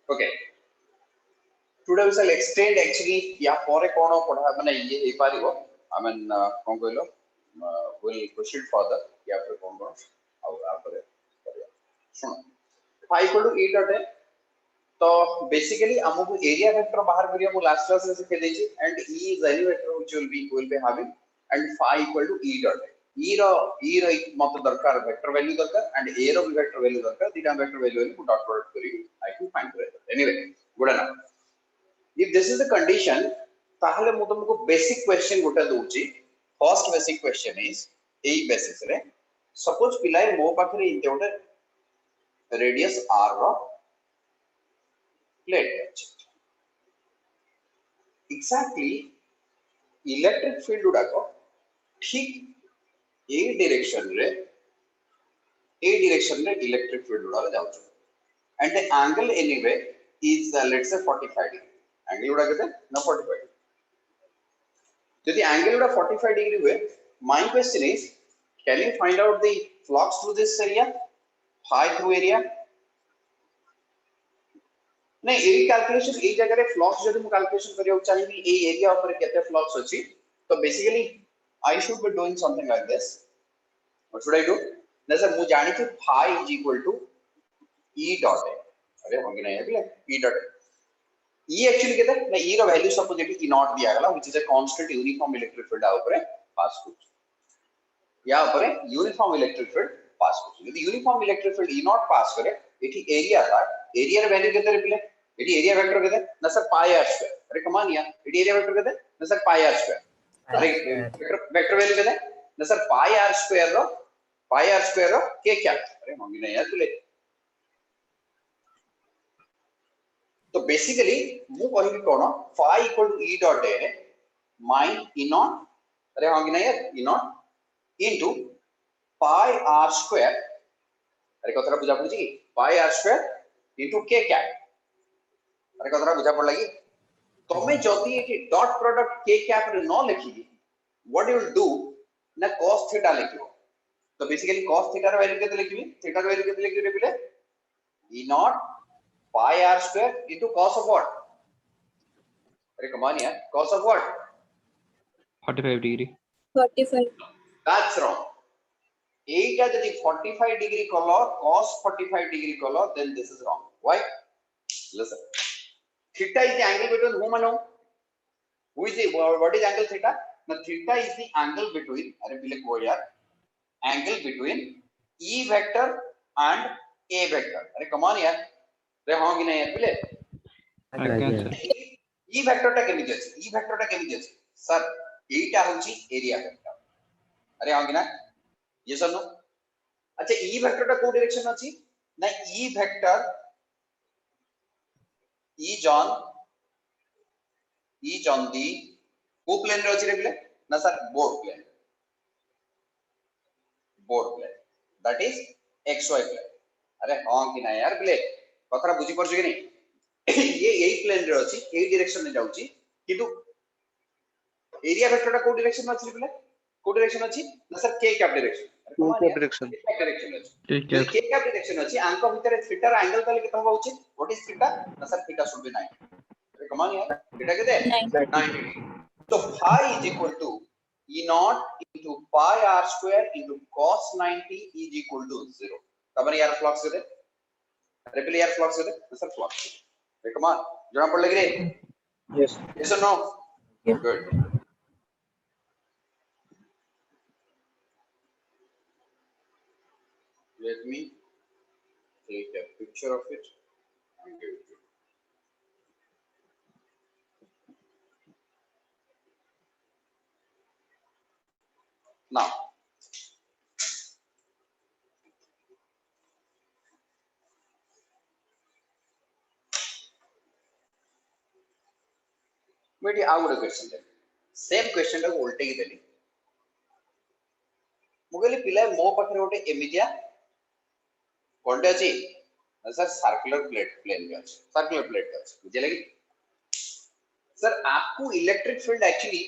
Okay today we shall extend actually या परे कोन पढा माने ये हे पारिबो आई मीन कोन कहलो विल प्रोसीड फर्दर या फिर कोन कोन आ पर करिया सुनो phi equal to e dot है तो बेसिकली हमको एरिया वेक्टर बाहर करिया वो लास्ट क्लास में सिखा देजी and e is any vector which will be having and phi equal to e dot e रो मत दरकार वेक्टर वैल्यू दरकार एंड a रो वेक्टर वैल्यू दरकार दिटा वेक्टर वैल्यू को डॉट प्रोडक्ट करी I can find it anyway good enough if this is the condition ताहले मु तुमको बेसिक क्वेश्चन गोटा दूची फर्स्ट बेसिक क्वेश्चन इज एई बेसिस रे सपोज पिलाय मो पाखरे इनते गोटे रेडियस r रो प्लेट एग्जैक्टली इलेक्ट्रिक फील्ड उडाको ठीक ए डायरेक्शन रे इलेक्ट्रिक फील्ड उडा जाउ and the angle anyway is let's say 45 degree angle उडा केते ना 45 यदि एंगल उडा 45 डिग्री हुए my question is can you find out the flux through this area phi through area नहीं एई कैलकुलेशन एई जगह रे फ्लक्स जदि मु कैलकुलेशन करियो चाहिबी एई एरिया ऊपर केते फ्लक्स अछि तो basically I should be doing something like this what should I do ना सर मु जानि कि phi is equal to e dot है अरे होगी ना ये e डॉट e एक्चुअली केते ना e रो वैल्यू सपोज कि e नॉट दिया गला which is a constant uniform electric field ऊपर पास हो या ऊपर यूनिफॉर्म इलेक्ट्रिक फील्ड पास हो यदि uniform electric field e not pass करे एठी एरिया था एरिया रे वैल्यू केते रे पिले एठी एरिया वेक्टर केते ना सर पाई r स्क्वायर अरे कमान या एठी एरिया वेक्टर केते ना सर पाई r स्क्वायर अरे वेक्टर वैल्यू केते ना सर पाई r स्क्वायर रो के क्या अरे होगी ना यार पिले तो बेसिकली मु कहबी कोन phi equal to e dot a माइन e नॉट अरे होगी ना यार e naught into pi r square अरे कतरा बुझा पड़ी कि pi r square into k cap अरे कतरा बुझा पड़ लगी तमे जदी एटी डॉट प्रोडक्ट k कैप रे न लिखी व्हाट यू विल डू ना cos थीटा लिखियो तो बेसिकली cos थीटा रे वैल्यू केते लिखबी थीटा रे वैल्यू केते लिखबी रे बिले e not pi r square into cos of what अरे कमान यार cos of what 45 degree 45 that's wrong एटा यदि 45 degree colour cos 45 degree colour then this is wrong why listen theta is the angle between whom and who is the what is angle theta now theta is the angle between अरे बिले को यार angle between e vector and a vector अरे कमान यार रे हां कि नहीं यार बिले e vector टा केमिति अछि सर एटा होची एरिया वेक्टर अरे हां कि ना ये सर नो अच्छा e वेक्टर टा को डायरेक्शन अछि ना e वेक्टर e जॉन दी को प्लेन रे अछि रे बिले ना sir board plane that is xy plane अरे हां कि ना यार बिले कथरा बुझी परछ कि नहीं ये यही प्लेन रे अछि एई डायरेक्शन में जाउची किंतु एरिया वेक्टर टा को डायरेक्शन में अछि बिले को डायरेक्शन अछि ना sir k cap direction k cap direction अछि आंक भीतर थीटा रा एंगल तले केतना होउची व्हाट इज थीटा ना सर थीटा शुड बी 90 अरे कमान यार थीटा केते 90 तो phi is equal to e naught into pi r square into cos 90 is equal to 0 तब यार फ्लक्स केते अरे पहले यार फ्लक्स केते ना सर फ्लक्स अरे कमान जणा पड़ लगी रे yes or no good let me take a picture of it and give it to you. Now, maybe I would question that. Same question टा उल्टे ही देली मुगली पिला मो पाखरे ओटे एमितिया कोनटे अछि सर सर्कुलर प्लेन में अछि सर्कुलर प्लेट अछि बुझे लगी सर आपको इलेक्ट्रिक फील्ड एक्चुअली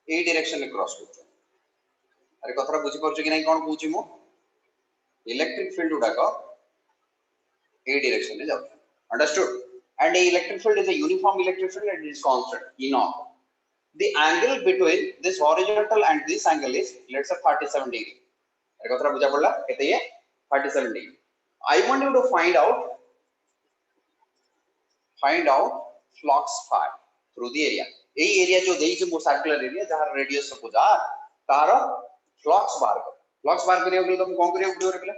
ए डायरेक्शन में क्रॉस करछ अरे कथरा बुझी परछ कि नहीं कोन पूछि मु इलेक्ट्रिक फील्ड उडा को A direction is out. Understood? And a electric field is a uniform electric field and it is constant, E naught. The angle between this horizontal and this angle is, let's say, 37 degree. एकोतरा बुझा पड़ला केते ये 37 degree. I want you to find out flux phi through the area. এই area जो देइछ मो circular area जहां radius suppose r तार flux बार कर. फ्लक्स बार करियो बोले तुम कोन करियो पड़ियो रे पिला?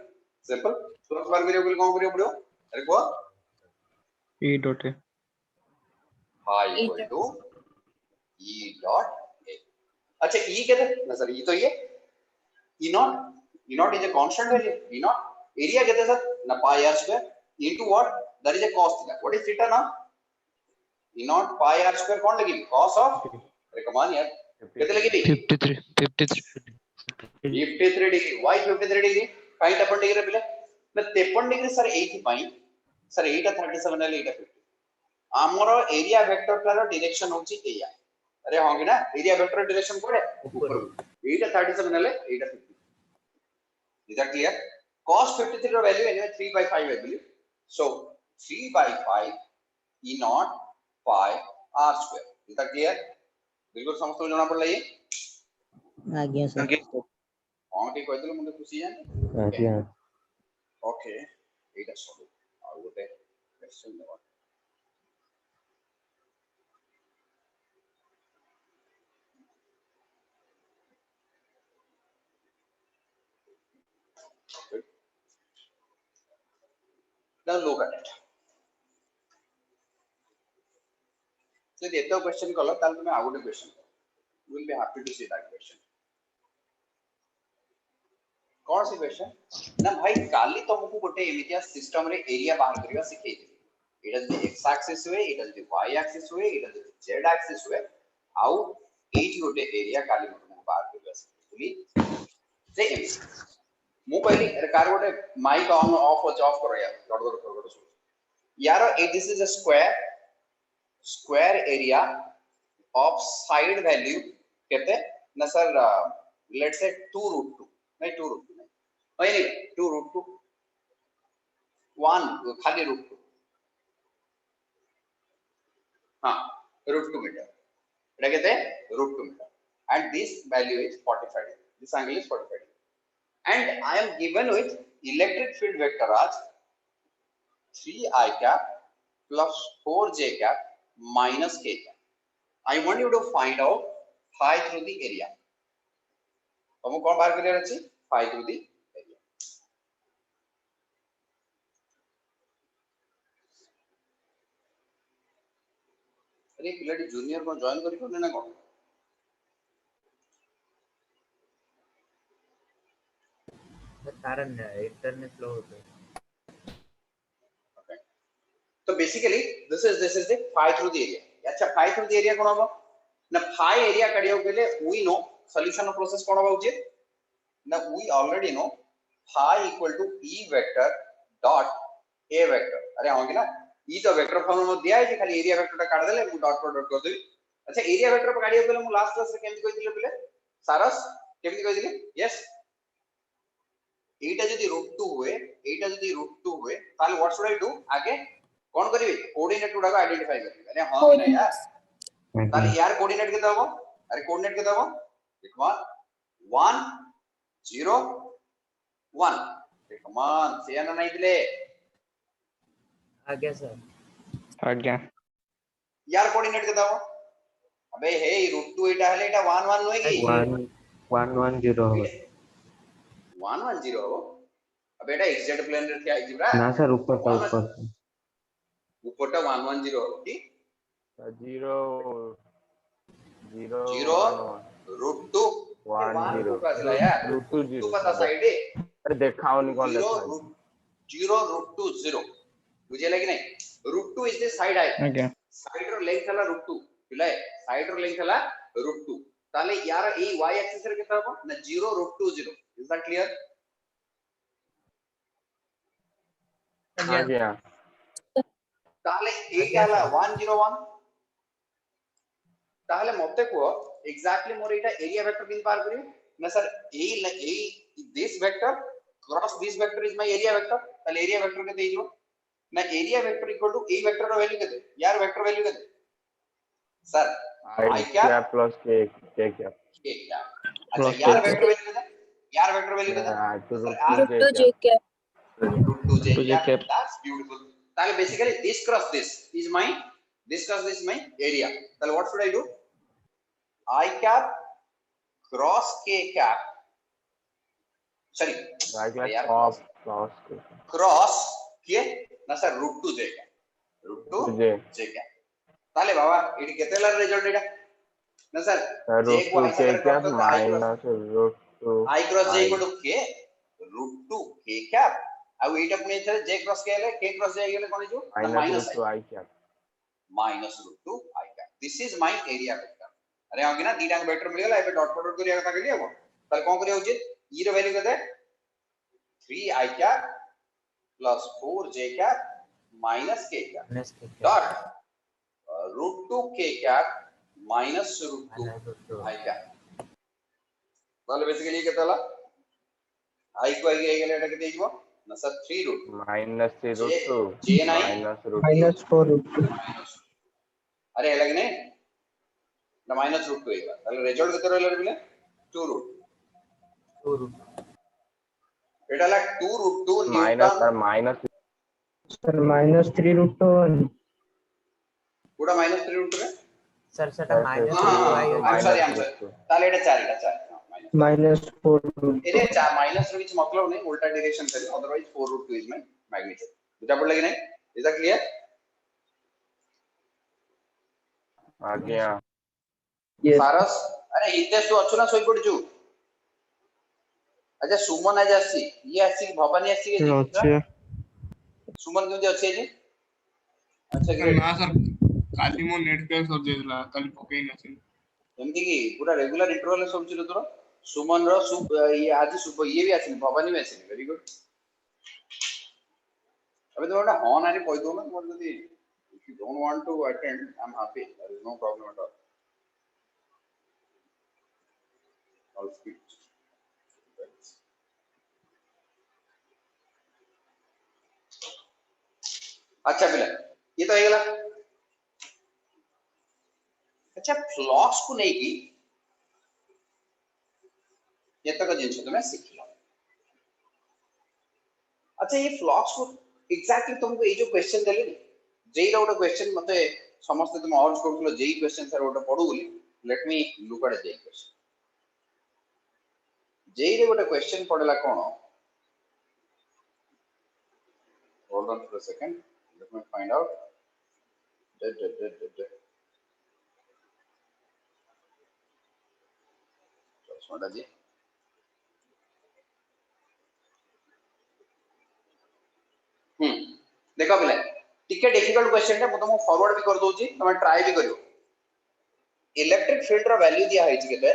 सिंपल. फ्लक्स बार करियो बोले कोन करियो पड़ियो? अरे को E dot A. phi equal to E dot A. अच्छा E कहते ना सर E तो ये E naught is a constant value. E naught area कहते सर ना pi r square into what? That is a cos theta. What is theta now? E naught pi r square कौन लगी? Cos of अरे कमान यार कितने लगी थी? 53 degree. Why 53 degree? काई टपन डिग्री पिले ना 53 डिग्री सर 8 पाई सर 8 37 है 8 50 आमर एरिया वेक्टर तार डायरेक्शन होची एया अरे होंगे ना एरिया वेक्टर डायरेक्शन कोड़े ऊपर 8 37 है 8 50 is that clear? Cos 53 रो value anyway 3/5 I believe. So 3/5 E naught pi r square. Is that clear? बिल्कुल समझ तो जाना पड़ला ये आज्ञा सर हां ठीक कहतलो मुंडे खुशी है आज्ञा ओके एटा सॉल्व और गोटे क्वेश्चन देवा now look at it so the other question कलो ताल तुमे आ गोटे question you will be happy to see that question कौन सी क्वेश्चन ना भाई काली तुमको गोटे एमितिया सिस्टम रे एरिया बाहर करिया सिखै थी एटा जे x एक्सिस हुए एटा जे y एक्सिस हुए एटा जे z एक्सिस हुए आउ एटी गोटे एरिया काली तुमको बाहर करिया सिखै जे मु कहली अरे कार गोटे माइक ऑन ऑफ करो यार गड़गड़ यार this is a square area of side value कहते ना सर लेट्स से 2√2 नहीं 2√2 नहीं 2√2 1 खाली √2 हां √2 मीटर एटा कहते √2 metre and this value is 45 this angle is 45 and I am given with electric field vector as 3i cap plus 4j cap minus k cap. I want you to find out phi through the area. तुमको कौन बाहर career अछि phi through the area. अरे पिलाटी junior को join करि को ना कोन कारण इंटरनेट स्लो होता है okay so basically this is the phi through the area अच्छा phi through the area कोन होबो ना phi area कडियो गेले we know solution process कोन होबो उचित ना we already know phi equal to e vector dot a vector अरे होंगे ना e तो वेक्टर फॉर्म में दिया है जे खाली एरिया वेक्टर काट देले मु डॉट कर देबी अच्छा एरिया वेक्टर पर काडियो गेले मु लास्ट क्लास रे केमति कहि दिले पिले सारस केमति कहि दिले यस एटा जदी √2 हुए एटा जदी √2 हुए ताले व्हाट शुड आई डू आगे कोन करबी कोऑर्डिनेट गुडा को आइडेंटिफाई करबी अरे हां ना यार ताले यार कोऑर्डिनेट के दबो अरे कोऑर्डिनेट के दबो देखो 1 0 1 देखो मान से ना नहीं दिले आज्ञा सर आज्ञा यार कोऑर्डिनेट के दबो अबे हे √2 एटा हले एटा 1 1 होएगी 1 1 0 हो 110 हो अब बेटा xz प्लेन रे क्या आइबरा ना सर ऊपर का ऊपर टा 110 हो की 0 0 0 √2 1 0 का चला यार √2 तो पता साइड है अरे देखाओ नहीं कौन देखा 0 √2 0 बुझे लगी नहीं √2 इज द साइड आई आज्ञा साइड रो लेंथ हला √2 पिले साइड रो लेंथ हला √2 ताले यार ए y एक्सिस रे केता हो ना 0 √2 0 इज दैट क्लियर हां जी हां ताले ए हला 101 ताले मते को एग्जैक्टली मोर एटा एरिया वेक्टर बिन पार करी ना sir a this vector cross this vector is my area vector ताले एरिया वेक्टर के देइजो ना area vector equal to a vector का वैल्यू केते यार वेक्टर वैल्यू केते sir I cap plus K cap. के क्या अच्छा Plus यार K cap. वेक्टर वैल्यू केते यार वेक्टर वैल्यू केते To सर root यार to root J 2 j cap. cap. root 2 j To j cap. that's beautiful ताले basically this cross this is my area ताले what should I do I cap cross K cap sorry I अरे cap यार of cross K. Cross किए ना sir root two जे root two J. जे क्या ताले बाबा ED केतेला result एटा ना sir जे Root को 2 I K सागर cap क्रॉस करता minus root 2 I cross J I. Equal to k root two k cap आ एटा पुनी थरे जे क्रॉस के हेले के क्रॉस जे गेले कोन जो Minus root 2 I cap. Minus root two I cap this is my area vector अरे आगे ना दीटा वेक्टर मिल गेला एबे डॉट प्रोडक्ट करिया कथा करिया को ताले कोन करिया उचित ई रो वैल्यू केते 3 आई cap plus 4j cap minus k cap minus k cap dot root 2 k cap minus root 2 minus root 2 i cap তাহলে বেসিক্যালি কেতে হলা i को i গেলে এটা কেতে হইব না sir 3 root Minus 3 root 2. j 9 Minus root 2. Minus 4 root 2. আরে হেলা কি নাই না minus root 2 হইবা তাহলে রেজাল্ট কত রইলো রে বলে 2 root 2 root এটা হলা 2 root 2 Minus Newton or minus Sir, minus 3 root 2 1. পুরা minus 3 root 2 রে sir সেটা minus हां root 2 i I'm minus sorry root 2. তাহলে এটা 4 এটা 4 Minus 4 root 2. इधे माइनस रो किछ मतलब नहीं उल्टा डायरेक्शन करें otherwise 4 root 2 is my magnitude बुझा पड़ लगे नहीं इज दैट क्लियर आ गया. Yes. सारस अरे हितेश तू अच्छो ना सोई पड़ जू अच्छा सुमन आज आसी ये आसी भवानी आसी के अच्छे. सुमन केमती अछि जी अच्छा ग्रेट ना सर काली मो नेट पे सब जेला काली पकेई नछि एमती की पूरा रेगुलर इंटरवल सब छिलो तोर सुमन रो ये आज ये भी आसी भवानी भी आसी वेरी गुड अबे तो ना ऑन आने कोई दो ना मोर जदी if you don't want to attend I'm happy there is no problem at all speak अच्छा पिला ये तो ହେଇଗଲା अच्छा फ्लॉक्स को नहीं की ये तक जिंस तुम्हें सीखला अच्छा ये फ्लॉक्स को एग्जैक्टली तुमको ये जो क्वेश्चन देले जेई रा ଗୋଟେ क्वेश्चन मते समस्त तुम अर्ज करथलो जेई क्वेश्चन सर ଗୋଟେ पढू बोली लेट मी लुक एट जेई क्वेश्चन जेई रे ଗୋଟେ क्वेश्चन पढला कोन hold on for a second let me find out सोडा जी देखो पिले टिके डिफिकल्ट क्वेश्चन है तुमको फॉरवर्ड भी कर दोची तुम ट्राई भी करियो इलेक्ट्रिक फील्ड रो वैल्यू दिया है केते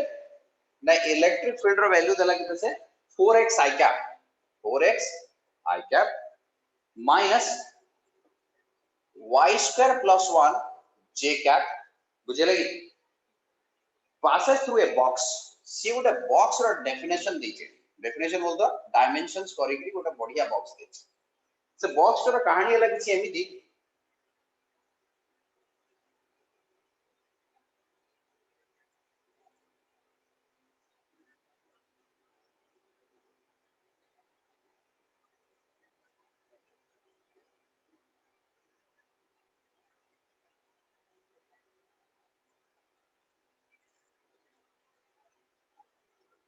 ना इलेक्ट्रिक फील्ड रो वैल्यू देला केते से 4x i cap 4x i cap minus y square plus 1 j cap बुझे लगी passes through a box सी गोटे बॉक्स रो डेफिनेशन देचे डेफिनेशन बोल दो डायमेंशंस करिकरी गोटे बढ़िया बॉक्स देचे से बॉक्स रो कहानी अलग किसी एमिति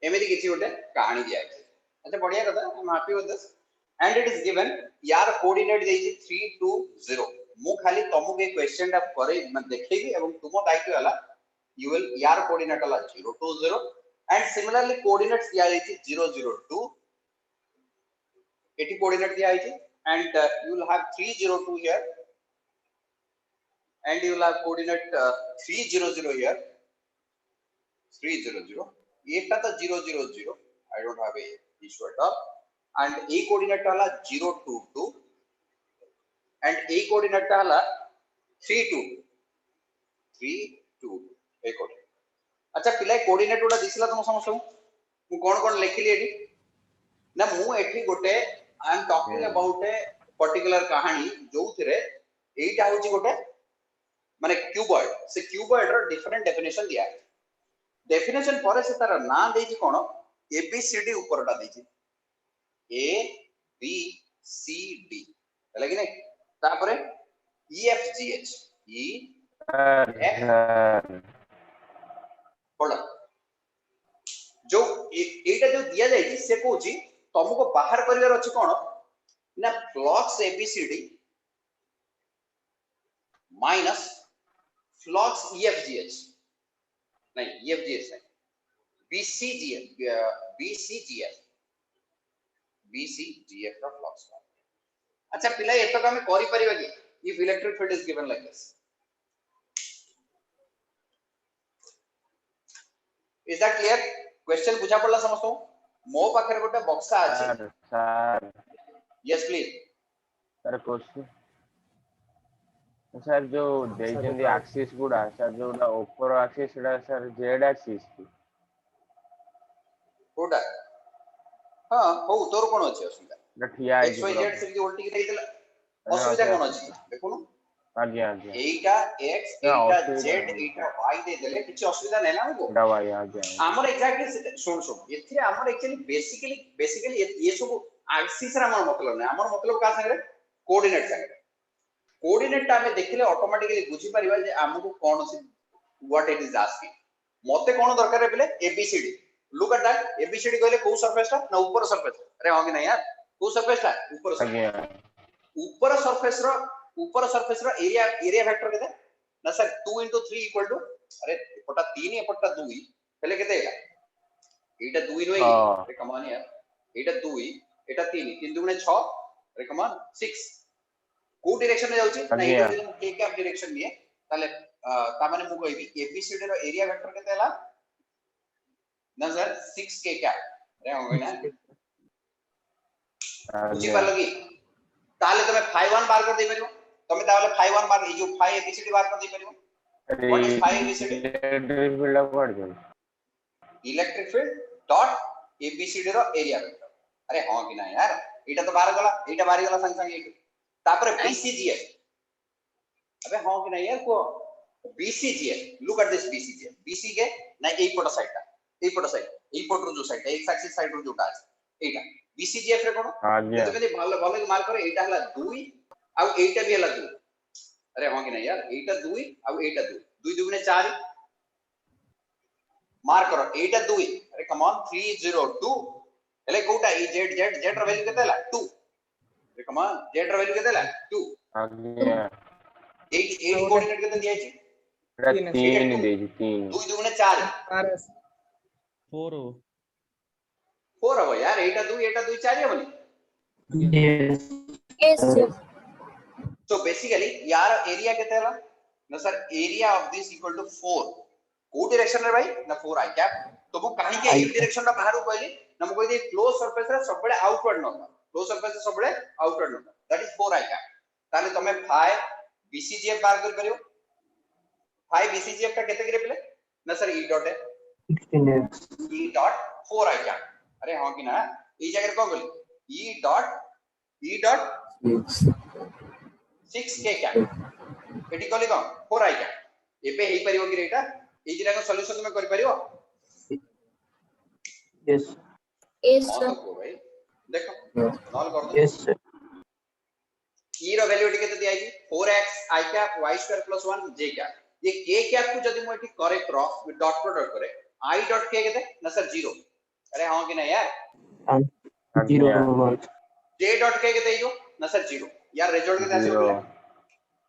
एमिति किसी गोटे कहानी दिया है अच्छा बढ़िया कथा I am happy with this and it is given यार कोऑर्डिनेट देइछि 3 2 0 मु खाली तुमको ए क्वेश्चन टा करे मैं देखेगी एवं तुम दायित्व हला यू विल यार कोऑर्डिनेट हला 0 2 0 एंड सिमिलरली कोऑर्डिनेट्स दिया जाइछि 0 0 2 एटी कोऑर्डिनेट दिया जाइछि and you will have 3 0 2 here and you will have coordinate 3 0 0 here 3 0 0 eta to 0 0 0 I don't have a issue at all and a coordinate hala 0 2 2 and a coordinate hala 3 2 3 2 a coordinate अच्छा पिला coordinate उडा दिसला तुम समझो मु कोन कोन लिखिली एठी ना मु एठी गोटे I am talking about a particular कहानी जो थिरे एटा होची गोटे माने क्यूबॉइड से क्यूबॉइड रो डिफरेंट डेफिनेशन दिया डेफिनेशन पर से तार नाम देछि कोन एबीसीडी ऊपरटा देछि ए बी सी डी है कि नहीं तापरे EFGH E F पढ़ जो एटा जो दिया जाय से कहूची तुमको बाहर करिवार अछि कोन ना flux A B C D minus flux EFGH नहीं EFGH नहीं BCGF का फ्लक्स अच्छा पिला एतो का हम करि परिबा कि if electric field is given like this is that clear question पूछा पड़ला समझतो मो पाखरे गोटे बक्सा अछि sir yes please sir question sir जो देजंदी एक्सिस गुडा सर जो ऊपर एक्सिस सेटा सर जेड एक्सिस कोडा हां हो तोर कोन अछि असुविधा ना ठिया है एक्स वाई जेड से उल्टी के देइतला असुविधा कोन अछि देखुनु हां जी हां जी एटा x Etah Z iota why they देले किछ असुविधा नै ना हो एटा वाई हां जी हमर एग्जैक्टली सुन सुन एथिरे हमर एक्चुअली बेसिकली ये सब एक्सिस रा हमर मतलब नै हमर मतलब का संगे कोऑर्डिनेट संगे कोऑर्डिनेट ता हमें देखिले ऑटोमेटिकली बुझी परिबा जे हमको कोन से व्हाट इट इज आस्किंग मते कोन दरकार रे पले A B C D look at that A B C D कहले को सरफेस ता ना ऊपर सरफेस अरे हां कि नहीं यार को सरफेस ता ऊपर सरफेस ऊपर सरफेस रो एरिया वेक्टर केते ना सर 2 * 3 = अरे एपटा 3 एपटा 2 पहले केते हैला एटा 2 नो अरे कम ऑन यार एटा 2 एटा 3 3 दुगुणे 6 अरे कम ऑन 6 को डायरेक्शन में जाउची ना एटा जदि के कैप डायरेक्शन में ताले ता माने मु कहबी एबीसीडी रो एरिया वेक्टर केते हैला ना सर 6 के कैप अरे हो गई ना बुझी पा लगी ताले तमे phi 1 बार कर दे परियो तमे ताले phi 1 बार ई जो phi एबीसीडी बार कर दे परियो what is phi A B C D electric field पड़ जाए इलेक्ट्रिक फील्ड डॉट एबीसीडी रो एरिया वेक्टर अरे हां कि ना यार एटा तो बाहर गला एटा बाहर गला संग संग एटा तापर बीसीजीएफ अबे हां कि ना यार को बीसीजीएफ लुक एट दिस बीसीजीएफ बीसी के ना ए पट साइड ए पट रो जो साइड एक्स एक्सिस साइड रो जोटा আছে एटा बीसीजीएफ रे कोन हां जी तो कहते भलो भलो मार्क करे एटा हला 2 आ एटा भी हला 2 अरे हां कि ना यार एटा 2 आ एटा 2 2 दुगुणे 4 मार्क करो एटा 2 अरे कम ऑन 302 हेले कोटा ई जेड जेड जेड रो वैल्यू केतेला 2 अरे कम ऑन जेड रो वैल्यू केतेला 2 हां जी 8 कोऑर्डिनेट केते दिया छी 3 देजी 3 2 दुगुणे 4 4 4 हो यार एटा 2 4 है बोली yes Yes, sir. तो बेसिकली यार एरिया केते हला ना sir area of this equal to 4 को डायरेक्शन रे भाई ना 4 आई कैप तो वो काहे के ई डायरेक्शन रा बाहर कहली ना मु कहली क्लोज सरफेस रे सबले आउटवर्ड नंबर क्लोज सरफेस रे सबले outward number that is 4 I cap ताले तमे phi बीसीजीएफ बार कर करियो phi बीसीजीएफ का केते करे पले ना सर ई डॉट है 16x ई डॉट 4 आई कैप अरे हां कि ना ई जगह को बोली ई डॉट 6 के कैप एटी कहली कोन 4 आई कैप एबे हेई परियो कि रेटा ए जिरा का सॉल्यूशन तुम कर परियो yes Yes, sir. भाई देखो सॉल्व कर दो yes sir ई रो वैल्यू केते दिया है 4x i cap y square plus 1 j cap ये k कैप को जदी मो एठी करेक्ट रो डॉट प्रोडक्ट करे i डॉट k केते ना सर 0 अरे हां कि ना यार 0 1 j डॉट k केते जो ना सर 0 यार रिजल्ट केते आसो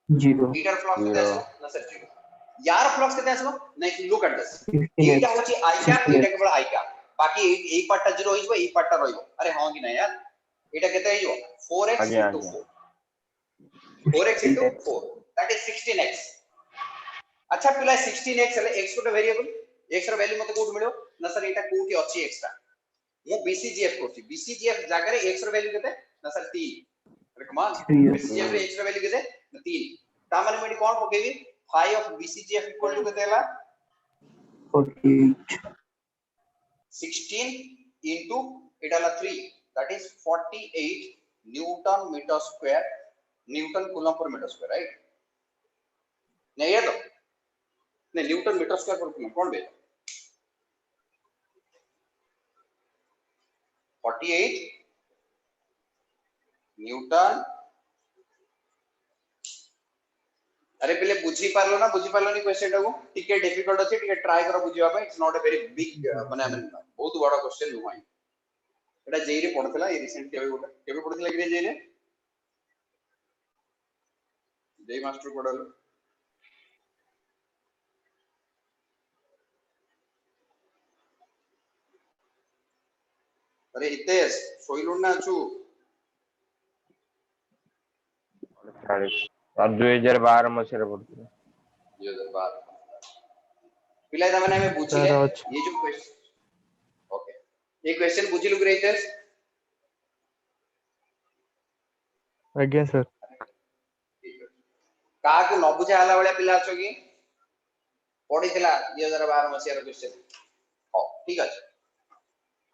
0 मीटर फ्लक्स केते आसो ना सर 0 यार फ्लक्स केते आसो नहीं लुक एट दिस 15x एटा होची i कैप एटा केवल i कैप बाकी ए पार्टटा 0 होइबो ए पार्टटा रहइबो अरे हां कि ना यार एटा केते होइबो 4x into 4 4x into 4 that is 16x अच्छा पिला 16x हेले x कोटे वेरिएबल x रो वैल्यू मते कोड मिलो ना सर एटा कोठी अछि x टा मु बीसीजीएफ करछि बीसीजीएफ जागा रे x रो वैल्यू केते ना सर 3 अरे कमाल बीसीजीएफ रे x रो वैल्यू केते 3 ता माने मेडी कोन पकेबी phi of BCGF equal to केते हला 48 16 into it hela 3 that is 48 newton metre square, newton coulomb पर मीटर स्क्वायर, राइट? नहीं ये तो नहीं, न्यूटन मीटर स्क्वायर पर कूलम कौन बे? 48 न्यूटन। अरे पहले बुझी पारलो ना, बुझी पारलो नहीं क्वेश्चन टाको टिके डिफिकल्ट अछि, टिके ट्राई करो बुझिबा पे। It's not a very big माने बहुत बड़ा क्वेश्चन नुहाई। एटा जेई रे पढथला, ए रिसेंट केबे पढथला कि जेई रे? जेई मास्टर पढल। अरे हितेश सोइलुन ना छु? 2012 मसीहाରେ ପଢୁଥିଲା। 2012 पिला ता माने हमें बुझिले सर आज ये जो क्वेश्चन। ओके, ये क्वेश्चन बुझिलु कि हितेश? आज्ञा सर। का को न बुझा हला वाला पिला अछो कि पढितला 2012 मसीहार क्वेश्चन? हो ठीक अछि।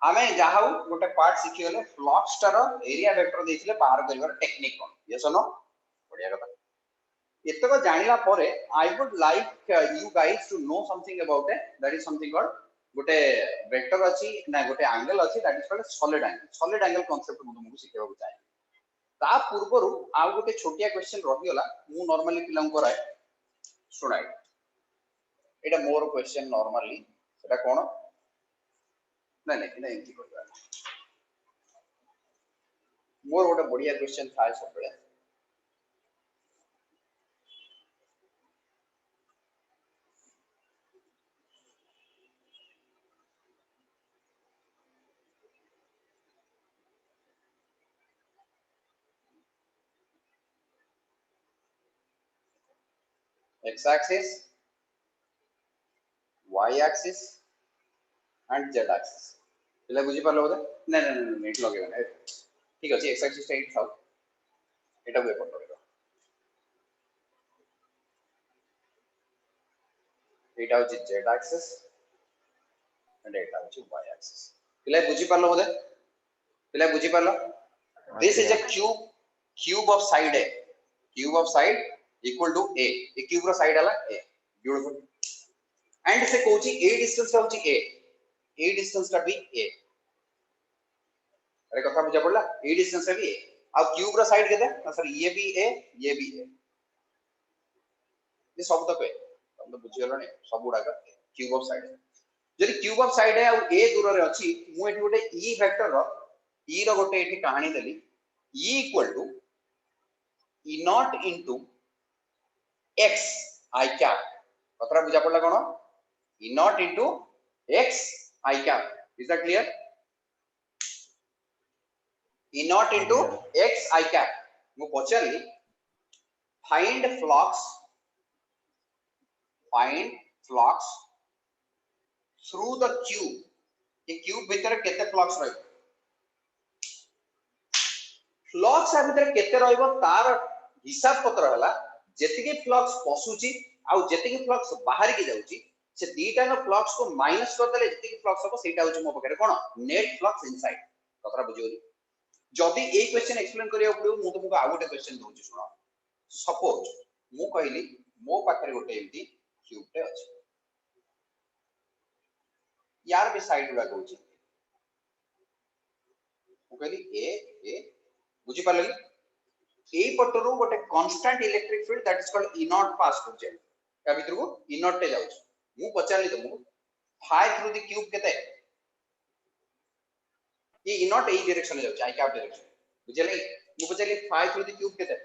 आमे जाहाउ गोटे पार्ट सिखि गले फ्लक्स टर एरिया वेक्टर देथिले बाहर करिवार टेक्निक कोन। यस नो बढ़िया कथा। इतको जानिला परे I would like you guys to know something about it, that is something called गोटे वेक्टर अछि ना गोटे एंगल अछि, that is called solid angle. Solid angle concept मु तुमको सिखेबा चाहे। ता पूर्वरु आ गोटे छोटिया क्वेश्चन रहि गला, मु नॉर्मली पिलां कराय सुनाई। एटा मोर क्वेश्चन नॉर्मली सेटा कोन नहीं नहीं नहीं एंती करबा। मोर गोटे बढ़िया क्वेश्चन थाए सब बेले। x axis, y axis and z axis पिला बुझी पालो बोले? नहीं नहीं नहीं नेट लगे ना, ठीक अछि। x axis टाइट थाउ, एटा बे पटो एटा होची z axis and एटा होची y axis। पिला बुझी पालो बोले? पिला बुझी पालो? This is a cube of side a, cube of side equal to a, a cube रो साइड आला a, ब्यूटीफुल। एंड से कोची a डिस्टेंस होची a डिस्टेंस का भी a। अरे कथा बुझा पड़ला? a डिस्टेंस का भी a। अब क्यूब रो साइड केते ना सर? ये भी a, ये भी a, ये सब तक है। तुम तो बुझी गलो ने सब गुडा का क्यूब ऑफ साइड। जदि क्यूब ऑफ साइड है और a दूर रे अछि, मु एठी गोटे e वेक्टर रो e रो गोटे एठी कहानी देली, e equal to e naught into x i cap। कतरा बुझा पड़ला कोन? e naught into x i cap। Is that clear? e naught into x i cap। मु पछाली find flux through the cube. ये क्यूब भीतर केते फ्लक्स रहै? फ्लक्स आ भीतर केते रहइबो तार हिसाब पत्र हला जेतिके फ्लक्स पसुची आ जेतिके फ्लक्स बाहर के जाउची, से दीटा न फ्लक्स को माइनस कर देले जेतिके फ्लक्स हो सेटा होची मो पकरे कोन नेट फ्लक्स इनसाइड। कतरा बुझियोनी? जदी ए क्वेश्चन एक्सप्लेन करिया पड़ो, मु तुमको आ गोटे क्वेश्चन दोची सुनो। सपोज मु कहली मो पाखरे गोटे एमती क्यूब टे अछि, यार भी साइड गुडा कहूची मु कहली ए बुझी पाले? ए पटरो गोटे constant electric field that is called E not pass कर जाय। या भीतर को ई नॉट टे जाउछ। मु पचारली तुमको फाई थ्रू द क्यूब केते? ये ई नॉट ए डायरेक्शन में जाउछ, आई कैप डायरेक्शन। बुझले? मु पचारली फाई थ्रू द क्यूब केते?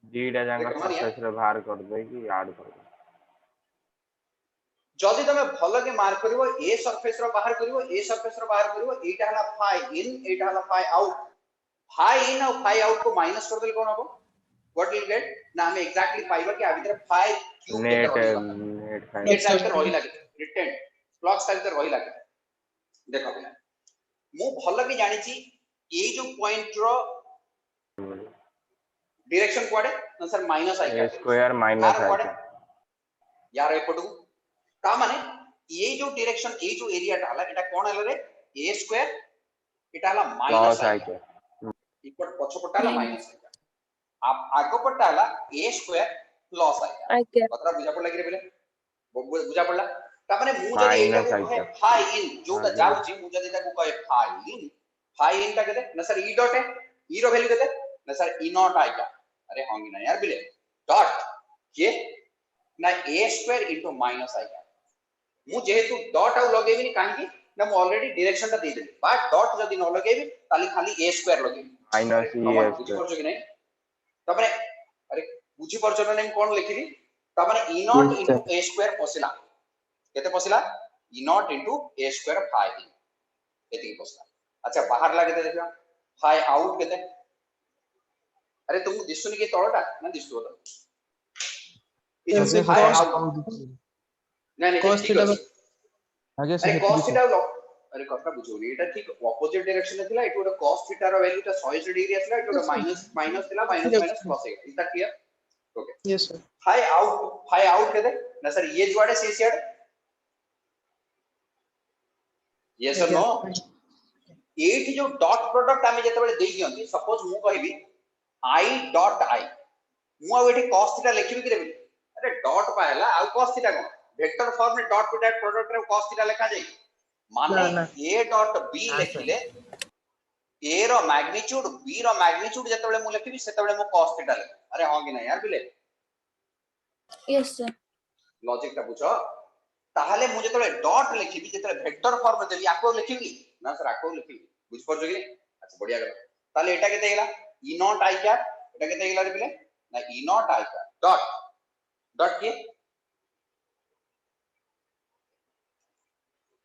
जीटा जांगा सरफेस रे बाहर कर दे कि ऐड कर दे। जदी तमे भलो के मार्क करिवो ए सरफेस रो बाहर करिवो, ए सरफेस रो बाहर करिवो, एटा हला फाई इन, एटा हला फाई आउट। फाई इन और फाई आउट को माइनस कर देले कोन होबो? What will get? ना हमें एग्जैक्टली पाइबा कि आ भीतर फाई क्यूब केते रहइबा? नेट साइड पे रहि लागे रिटर्न फ्लक्स साइड पे रहि लागे। देखो बिना मु भलो के जानि छी ए जो पॉइंट रो डायरेक्शन कोडे ना sir minus i a square minus i यार एपटू ता माने ये जो डायरेक्शन ए जो एरिया डाला एटा कोन हला रे? a स्क्वायर एटा हला माइनस आई। इक्वल पछपटा ला Minus. माइनस आइका आगो पटा ला a स्क्वायर प्लस आइका I cap. कतरा बुझा पड़ला कि बेले बुझा पड़ला ता माने मु जदी एटा माइनस को आइका कहे फाइ इन जोटा जाउची मु जदी ताको कहे फाइ इन ता केते ना सर ई डॉट है ई रो वैल्यू केते ना सर ई नॉट आइका अरे होंगी ना यार बिले डॉट ये ना a स्क्वायर इनटू माइनस आइका मु जेहेतु डॉट आउ लगेबिनी काहे ना मु ऑलरेडी डायरेक्शन ता दे देली बट डॉट जदी न लगेबी ताली खाली a स्क्वायर लगेबी माइनस कमन बुझी परछो कि नै तबरे अरे बुझी परछो ना नै कोन लिखिली तबरे e naught Yes, into a square पसिला केते पसिला e naught into a square फाइ इन एती पसिला अच्छा बाहर ला केते देखियो फाइ आउट केते अरे तुम दिसुनी के तळटा ना दिसतो तो Yes, इज sir. फाइ Cos आउट नहीं नहीं cos ठीक theta है आगे से अरे हेतु cos थीटा लो अरे कथा बुझोनी एटा ठीक ऑपोजिट डायरेक्शन थिला एटा गोटे cos थीटा रो वैल्यू ता 180 डिग्री आसला एटा गोटे माइनस माइनस थिला माइनस माइनस प्लस है is that clear okay yes sir phi out केते ना सर ये जुआड़े से सियाड़े यस और नो एठी जो डॉट प्रोडक्ट आमे जते बेले देई दियंती सपोज मु कहबी i डॉट i मु आ एठी cos थीटा लिखिबी कि देबी अरे डॉट पाएला आ cos थीटा कोन वेक्टर फॉर्म में डॉट प्रोडक्ट रे cos थीटा लिखा जाई माने ना। a डॉट b हाँ, लिखिले a रो मैग्नीट्यूड b रो मैग्नीट्यूड जते बेले मु लिखिबी सेते बेले मु cos थीटा लिखी अरे हां कि ना यार बिले Yes, sir. लॉजिक ता बुझो ताहले मु जते बेले डॉट लिखिबी जते वेक्टर फॉर्म में देबी आको लिखिबी ना सर आको लिखिबी बुझ परजो कि अच्छा बढ़िया गला ताहले एटा केते गेला e नॉट i क्या एटा केते गेला रे बिले ना e नॉट i क्या डॉट डॉट के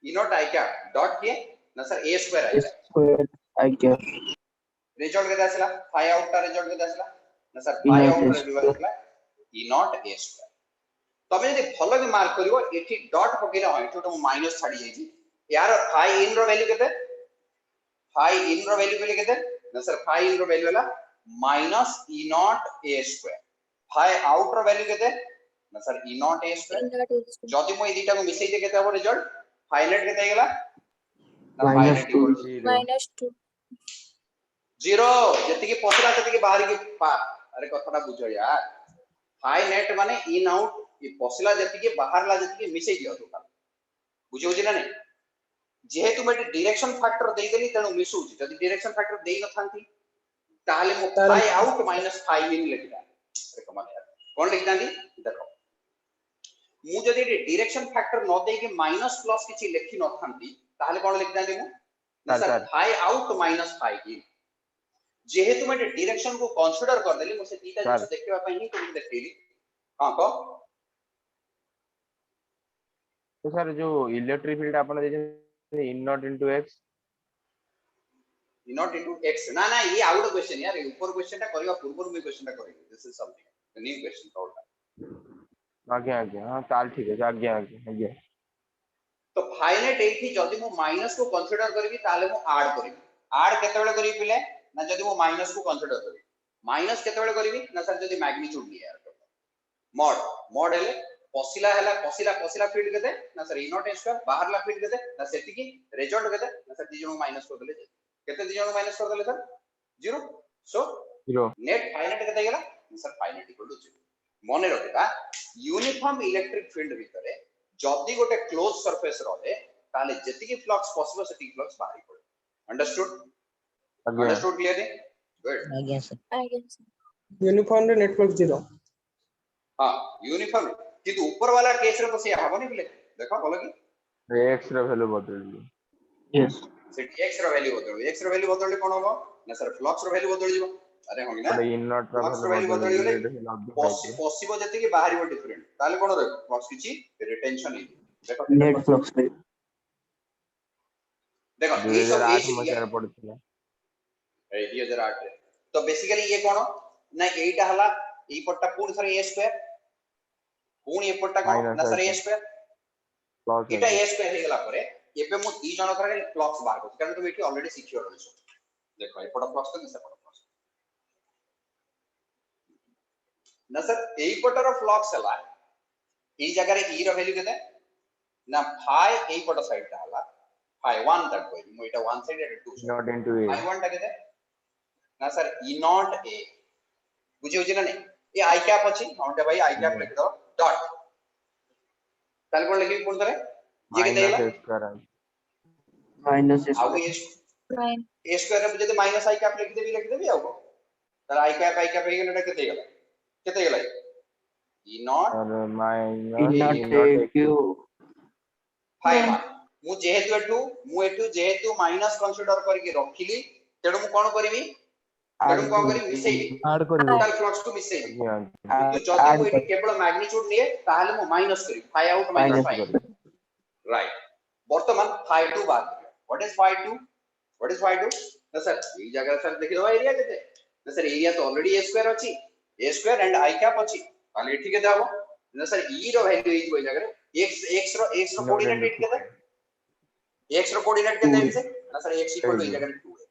e नॉट i क्या डॉट के ना सर a स्क्वायर i क्या स्क्वायर आई कैप रिजल्ट केते आसला फाइ आउट ता रिजल्ट केते आसला ना sir E phi naught out A रे रिजल्ट आसला e नॉट a स्क्वायर तबे यदि भलो कि मार्क करिवो एठी डॉट पकेला हो एठी तो माइनस छाडी जाई यार फाइ इन रो वैल्यू केते फाइ इन रो वैल्यू केते ना सर फाइ इन रो वैल्यू वाला minus e naught a square phi out रो वैल्यू केते ना sir e naught a square In that is जदि मो एदिटा को मिसई दे केते हो रिजल्ट फाइनाइट केते गेला ना Minus finite two. Equal to minus 2. Zero जति की पसला तति की बाहर की अरे कथाटा बुझो यार फाइ नेट माने इन आउट ये पसला जति की बाहर ला जति की मिसई दियो तो बुझे बुझे ना नहीं जेहेतु मैं डायरेक्शन फैक्टर दे देली तेनु मिसु जति डायरेक्शन फैक्टर देई न थांती ताले मो फाइ आउट माइनस फाइ इन लिखदा अरे कमाल यार कोन लिख दांदी देखो मु जति डायरेक्शन फैक्टर न दे के माइनस प्लस किछि लिखि न थांती ताले कोन लिख दांदी मु ना sir phi out minus phi in जेहेतु मैं डायरेक्शन को कंसीडर कर देली मुझे तीटा जिनिस देखबा पई ही तुम देखैली हां को तो सर जो इलेक्ट्रिक फील्ड आपने देते in not into x not into x ना ना ये आउट क्वेश्चन यार ऊपर क्वेश्चन ता करबा पूर्व में क्वेश्चन ता करेंगे this is something the new question called आगे आगे हां ताल ठीक है आगे आगे आगे तो फाइनाइट एठी जदी मु माइनस को कंसीडर करबी ताले मु ऐड करबी ऐड केते बेले करबी पिले ना जदी मु माइनस को कंसीडर करबी माइनस केते बेले करबी ना सर जदी मैग्नीट्यूड लिया मॉड मॉड हेले पसिला फील्ड केते ना sir e naught a square बाहर ला फील्ड केते ना सेति की रिजल्ट केते ना सर दिजन माइनस कर देले केते दिजन माइनस कर देले सर 0 सो 0 नेट फाइनाइट केते गेला सर फाइनाइट इक्वल टू 0 मने रखिबा यूनिफॉर्म इलेक्ट्रिक फील्ड भितरे जदी गोटे क्लोज सरफेस रहे ताले जति की फ्लक्स पॉसिबल सेति फ्लक्स बाहर पड़े अंडरस्टूड अंडरस्टूड क्लियरली गुड आज्ञा सर I guess. यूनिफॉर्म रे नेट फ्लक्स 0 हां यूनिफॉर्म किंतु ऊपर वाला केस रे तो से हबनी बिले देखो बोलो कि एक्स रो वैल्यू बदल दी यस सेठी x रो वैल्यू बदलले कोन होबो ना सर फ्लक्स रो वैल्यू बदल जीवो अरे होगी ना इन नॉट रो फ्लक्स रो वैल्यू बदल गले पॉसिबल जति की बाहर वो डिफरेंट ताले कोन रे फ्लक्स किछि रिटेंशन ही देखो नेट फ्लक्स रे देखो ये सब 2008 मसिया पड़थिला 2008 रे तो बेसिकली ये कोन ना एटा हला ई पट्टा पूर्ण सर a स्क्वायर पूर्ण ए पट्टा कोन ना sir a square plus iota a square हे गला परे एबे मु दी जण करे फ्लक्स बाहर को कारण तुम एठी ऑलरेडी सिक्योर होइछो देखो ए पट्टा फ्लक्स तो से पट्टा फ्लक्स ना सर ए पट्टा रो फ्लक्स हला ई जगह रे ई रो वैल्यू केते ना फाई ए पट्टा साइड ता हला फाई 1 तक कोई मु एटा 1 side Etah 2 not into A phi 1 ता केते ना सर ई नॉट ए बुझी होची ना नहीं ये आई कैप अछि हमटे भाई आई कैप लिख दो डॉट ताले कोन लिखि कोन करे ये के देला माइनस स्क्वायर माइनस आउ ये ए स्क्वायर में जदि माइनस आई कैप लिख देबी आउ ताले आई कैप हे गेला केते गेला ई नॉट और in minus naught e naught ए क्यू फाइव मु जेहेतु जेहेतु माइनस कंसीडर करके रखिली तेणु मु कोन करबी तेणु कोन करी मिसेई ऐड करियो टोटल फ्लक्स को मिसेई तो जदि मु एठी केवल मैग्नीट्यूड लिए ताहाले मु माइनस करी 5 आउट माइनस 5 राइट वर्तमान 5 बात व्हाट इज 5 ना सर ई जगह सर देखि दो एरिया केते ना सर एरिया तो ऑलरेडी a स्क्वायर अछि a square and i cap अछि ताले एठी के दाबो ना सर e रो वैल्यू इज कोइ जगह x रो कोऑर्डिनेट एट केते x रो कोऑर्डिनेट केते है ना सर x इक्वल टू जगह 2 है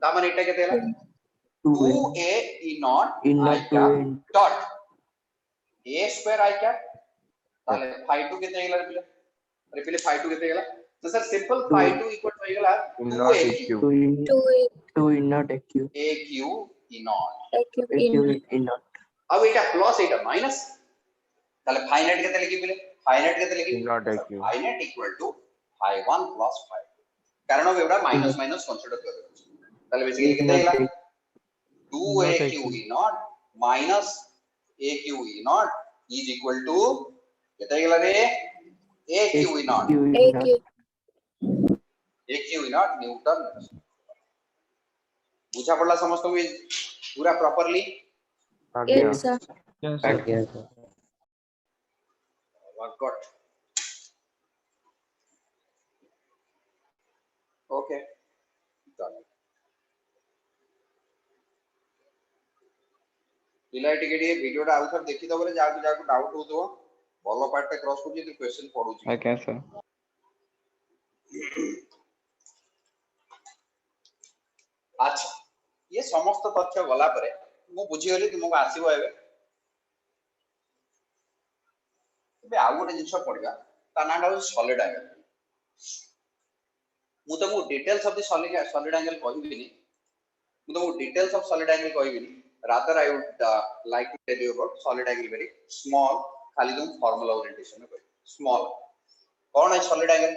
ता माने एटा केते हला 2a e naught in i not cap dot a square i cap ताले 5 केते गेला पिले अरे पिले 5 केते गेला तो सर सिंपल 5 इक्वल टू गेला 2aq to in naught A q aq e naught in naught अब एटा प्लस एटा माइनस ताले फाइनाइट केते लिखि पिले फाइनाइट केते लिखि E naught AQ. Finite equal to 1 plus 5 कारण अब एटा माइनस माइनस कंसीडर कर ताले बेसिकली केते गेला 2aq e naught minus aq e naught is equal to केते गेला रे aq e naught aq e naught Newton बुझा पड़ला समस्त को पूरा properly Yes, sir. Workout okay done पिला टिके वीडियोटा आउ थर देखि दबरे जाकु डाउट होतो बोलो पार्ट पे क्रॉस कर जे क्वेश्चन पढुची Okay, sir. अच्छा ये समस्त तथ्य गला परे मु बुझी गली तुमको आसीबो एबे बे आ गोटे जिंस पड़िया ता नाटा हो सॉलिड एंगल मु तुमको details of the solid angle कहबिनी मु तुमको डिटेल्स ऑफ सॉलिड एंगल कहबिनी rather I would like to tell you about solid angle very small खाली तुम फॉर्मूला ओरिएंटेशन में कोई स्मॉल कौन है सॉलिड एंगल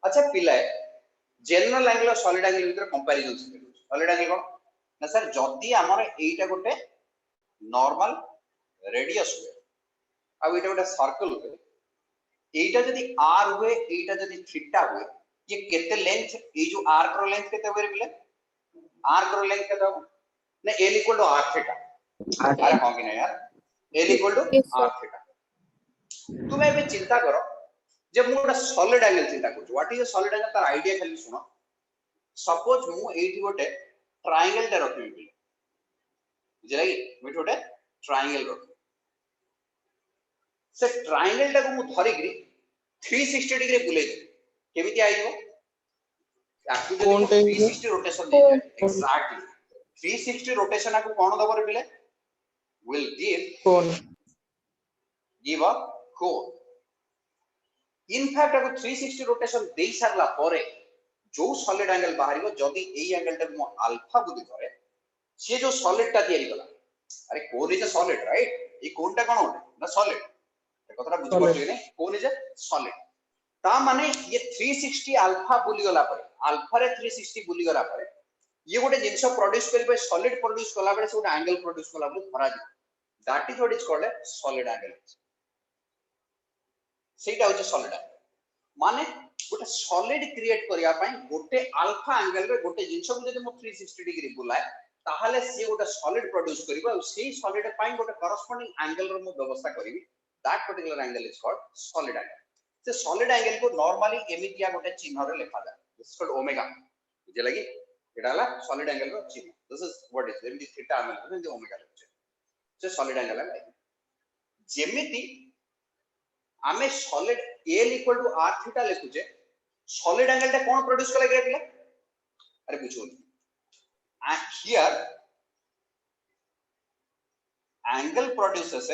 अच्छा पिला जनरल एंगल और सॉलिड एंगल भीतर कंपैरिजन सॉलिड एंगल कोन ना सर जदी हमर एटा गोटे नॉर्मल रेडियस हुए अब एटा गोटे सर्कल हुए एटा जदी r हुए एटा जदी थीटा हुए ये केते लेंथ ए जो आर्क रो लेंथ केते होरे बिले आर्क रो लेंथ केते हो ना l equal to r theta अरे हां कि नहीं यार l equal to r theta तुम ए चिंता करो जब मु गोटे सॉलिड एंगल चिंता करछु what is a solid angle तार आईडिया खाली सुनो सपोज मु एठी गोटे ट्रायंगल टा रखबी बिले बुझला कि मु गोटे ट्रायंगल रख से ट्रायंगल टा को मु धरि गिरी 360 डिग्री बुले दे केमिति आइबो याकु कोन जदी 360 रोटेशन दे जाए एग्जैक्टली 360 रोटेशन को कोन दबर बिले will give a cone in fact अगर 360 रोटेशन दे सारला परे जो सॉलिड एंगल बाहरिबो जदी एई एंगल टा मो अल्फा बुद्धि करे से जो सॉलिड टा तयारी कला अरे कोन इज अ सॉलिड राइट ए कोन टा कोन होते ना सॉलिड ए कतरा बुझ पड़छे ने कोन इज अ सॉलिड ता माने ये 360 अल्फा बुली गला परे अल्फा रे 360 बुली गला परे ये गोटे जिंस प्रोड्यूस करिबे सॉलिड प्रोड्यूस कला बेले से गोटे एंगल प्रोड्यूस कला बेले धरा जी that is what is called a solid angle सेटा होचे सॉलिड एंगल माने गोटे सॉलिड क्रिएट करिया पई गोटे अल्फा एंगल रे गोटे जिंस को जदि मो 360 डिग्री बुलाए ताहाले से गोटे सॉलिड प्रोड्यूस करिबो और सेही सॉलिड पई गोटे करस्पोंडिंग एंगल रो मो व्यवस्था करिवि that particular angle is called solid angle से सॉलिड एंगल को नॉर्मली एमितिया गोटे चिन्ह रे लिखा जाय दिस इज कॉल्ड ओमेगा जे लगी एटा हला सॉलिड एंगल रो चिन्ह दिस इज व्हाट इज एमिति theta angle in the omega lecture से सॉलिड एंगल है जेमिति आमे solid l equal to r theta लिखुचे सॉलिड एंगल टा कोन प्रोड्यूस कला गेले अरे बुझो and here angle produces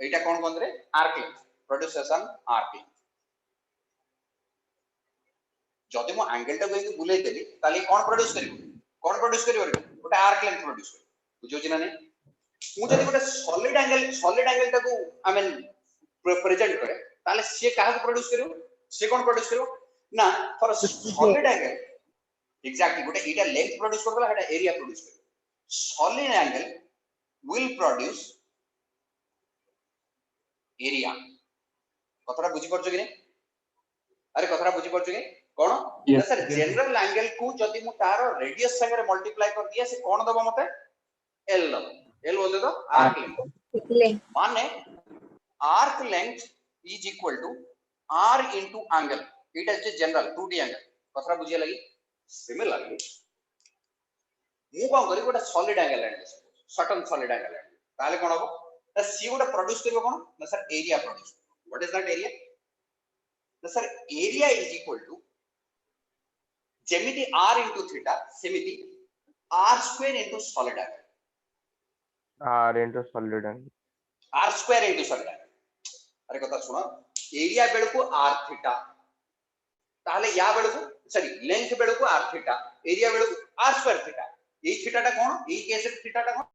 एटा कोन कोन रे arc length produces an arc length जदि मो एंगल टा को बुले देली ताले कोन प्रोड्यूस करिवो गोटे आर्क लेंथ प्रोड्यूस करिवो बुझो छी ना नहीं मु जदि गोटे सॉलिड एंगल टा को आई मीन प्रेजेंट करे ताले से काहा को प्रोड्यूस करिवो से कोन प्रोड्यूस करिवो ना फॉर सॉलिड एंगल एग्जैक्टली गोटे एटा लेंथ प्रोड्यूस करला हेटा एरिया प्रोड्यूस करिवो solid angle will produce area कथरा बुझी परछो कि नहीं अरे कथरा बुझी परछो कि कोन Yes. सर जनरल एंगल को जदि मु तारो रेडियस संगे मल्टीप्लाई कर दिया से कोन दबो मते एल दबो एल बोलते तो आर्क लेंथ Length. माने arc length is equal to R into angle it is general 2D angle कथरा बुझिया लगी सिमिलरली मु कोन करी गोटा solid angle and certain solid angle and ताले कोन हो त सी गोटा प्रोड्यूस करिवो कोन ना sir area produce what is that area ना sir area is equal to जेमिति r into theta सेमिति r square into solid angle r into solid angle r square into solid angle अरे कथा सुनो एरिया बेल को r theta ताले या bell को सॉरी लेंथ बेल को r थीटा एरिया बेल को r square थीटा ए थीटा टा कोन ए केस थीटा टा कोन